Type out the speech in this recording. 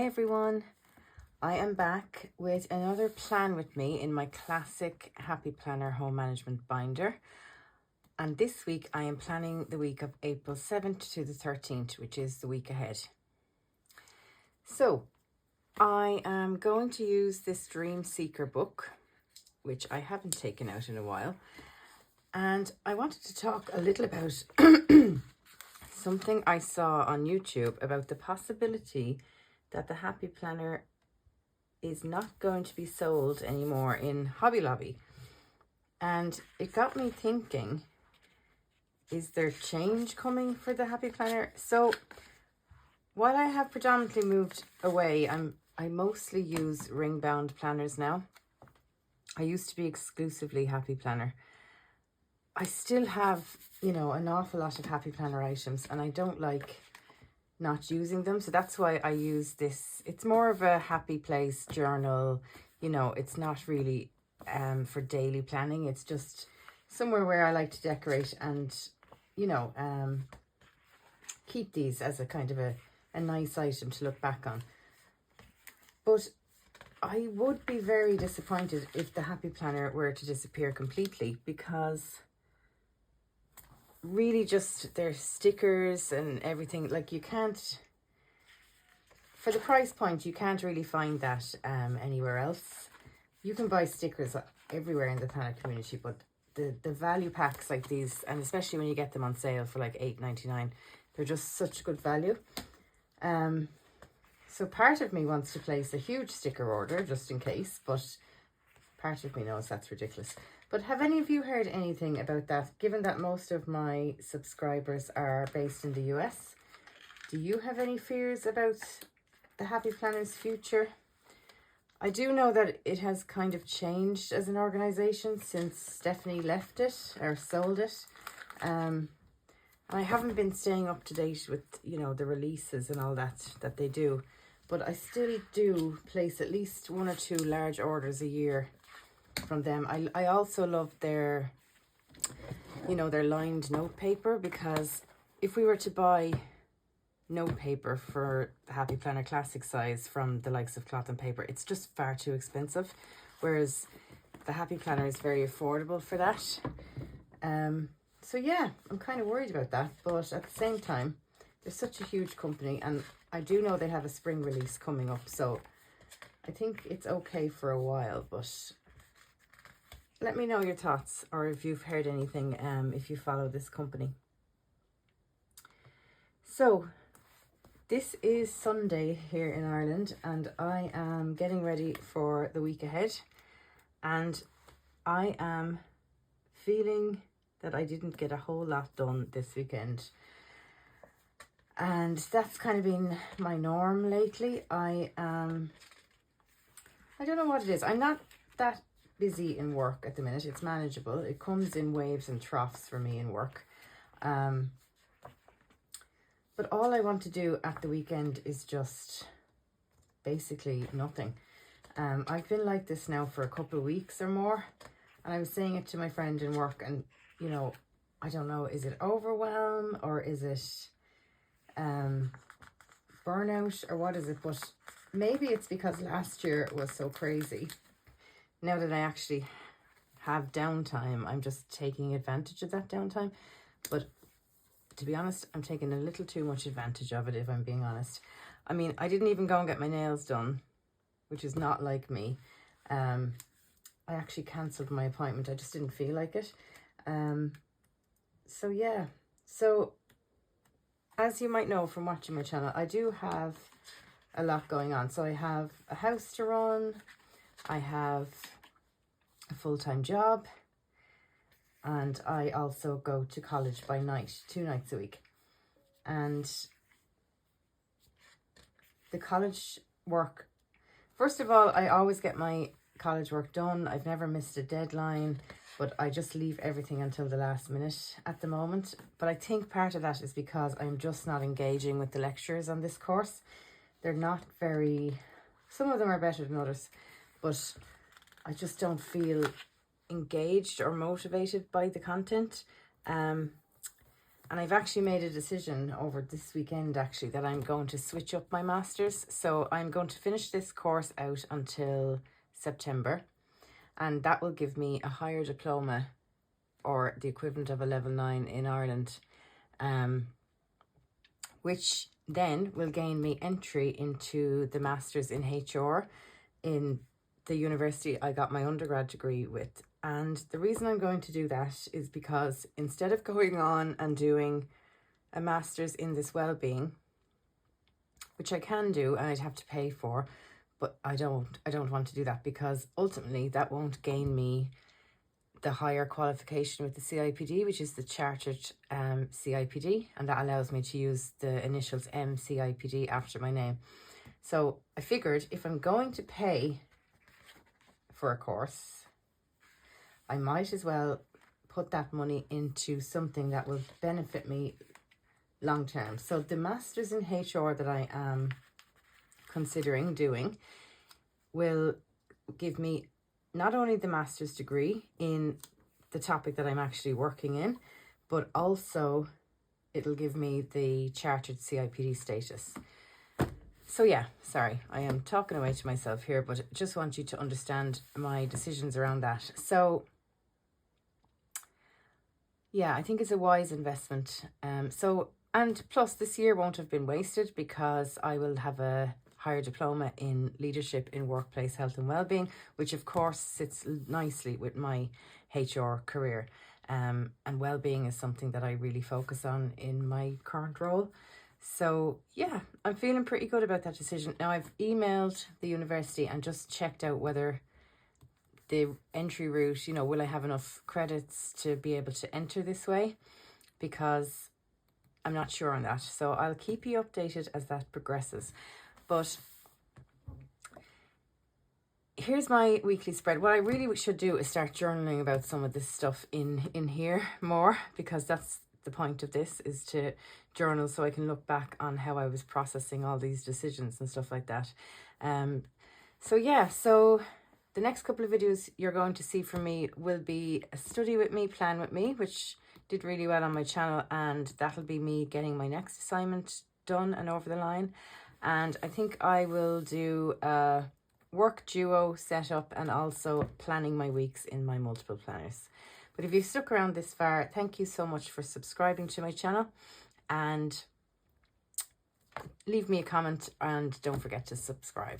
everyone, I am back with another plan with me in my classic Happy Planner home management binder. And this week I am planning the week of April 7th to the 13th, which is the week ahead. So I am going to use this Dream Seeker book, which I haven't taken out in a while. And I wanted to talk a little about something I saw on YouTube about the possibility that the Happy Planner is not going to be sold anymore in Hobby Lobby. And it got me thinking, is there change coming for the Happy Planner? So while I have predominantly moved away, I mostly use ring-bound planners now. I used to be exclusively Happy Planner. I still have, an awful lot of Happy Planner items, and I don't like not using them. So that's why I use this. It's more of a happy place journal. It's not really for daily planning. It's just somewhere where I like to decorate and, keep these as a kind of a nice item to look back on. But I would be very disappointed if the Happy Planner were to disappear completely, because really just their stickers and everything, like you can't, for the price point, you can't really find that anywhere else. You can buy stickers everywhere in the planner community, but the value packs like these, and especially when you get them on sale for like $8.99, they're just such good value. So part of me wants to place a huge sticker order just in case, but part of me knows that's ridiculous. But have any of you heard anything about that, given that most of my subscribers are based in the US? Do you have any fears about the Happy Planner's future? I do know that it has kind of changed as an organization since Stephanie left it or sold it. And I haven't been staying up to date with, the releases and all that they do. But I still do place at least 1 or 2 large orders a year from them. I also love their, their lined note paper, because if we were to buy note paper for the Happy Planner Classic size from the likes of Cloth and Paper, it's just far too expensive, whereas the Happy Planner is very affordable for that. So yeah, I'm kind of worried about that, but at the same time, they're such a huge company, and I do know they have a spring release coming up, so I think it's okay for a while. But let me know your thoughts, or if you've heard anything, if you follow this company. So this is Sunday here in Ireland, and I am getting ready for the week ahead, and I am feeling that I didn't get a whole lot done this weekend. And that's kind of been my norm lately. I don't know what it is. I'm not that busy in work at the minute. It's manageable. It comes in waves and troughs for me in work. But all I want to do at the weekend is just basically nothing. I've been like this now for a couple of weeks or more. And I was saying it to my friend in work, and, I don't know, is it overwhelm or is it burnout or what is it? But maybe it's because last year was so crazy. Now that I actually have downtime, I'm just taking advantage of that downtime. But to be honest, I'm taking a little too much advantage of it, if I'm being honest. I mean, I didn't even go and get my nails done, which is not like me. I actually cancelled my appointment. I just didn't feel like it. So yeah. So as you might know from watching my channel, I do have a lot going on. So I have a house to run, I have a full-time job, and I also go to college by night, 2 nights a week. And the college work, first of all, I always get my college work done. I've never missed a deadline, but I just leave everything until the last minute at the moment. But I think part of that is because I'm just not engaging with the lectures on this course. They're not very, some of them are better than others, but I just don't feel engaged or motivated by the content. And And I've actually made a decision over this weekend actually that I'm going to switch up my masters. So I'm going to finish this course out until September, and that will give me a higher diploma, or the equivalent of a level 9 in Ireland, which then will gain me entry into the masters in HR in the university I got my undergrad degree with. And the reason I'm going to do that is because instead of going on and doing a master's in this well-being, which I can do and I'd have to pay for, but I don't want to do that, because ultimately that won't gain me the higher qualification with the CIPD, which is the Chartered CIPD, and that allows me to use the initials MCIPD after my name. So I figured if I'm going to pay for a course, I might as well put that money into something that will benefit me long term. So the Masters in HR that I am considering doing will give me not only the master's degree in the topic that I'm actually working in, but also it'll give me the Chartered CIPD status. So yeah, sorry, I am talking away to myself here, but just want you to understand my decisions around that. So yeah, I think it's a wise investment. And plus this year won't have been wasted, because I will have a higher diploma in leadership in workplace health and well-being, which of course sits nicely with my HR career. And well-being is something that I really focus on in my current role. So yeah, I'm feeling pretty good about that decision. Now I've emailed the university and just checked out whether the entry route, will I have enough credits to be able to enter this way, because I'm not sure on that. So I'll keep you updated as that progresses. But here's my weekly spread. What I really should do is start journaling about some of this stuff in here more, because that's the point of this, is to journal so I can look back on how I was processing all these decisions and stuff like that. So yeah, so the next couple of videos you're going to see from me will be a study with me, plan with me, which did really well on my channel, and that'll be me getting my next assignment done and over the line. And I think I will do a work duo setup and also planning my weeks in my multiple planners. But if you've stuck around this far, thank you so much for subscribing to my channel, and leave me a comment, and don't forget to subscribe.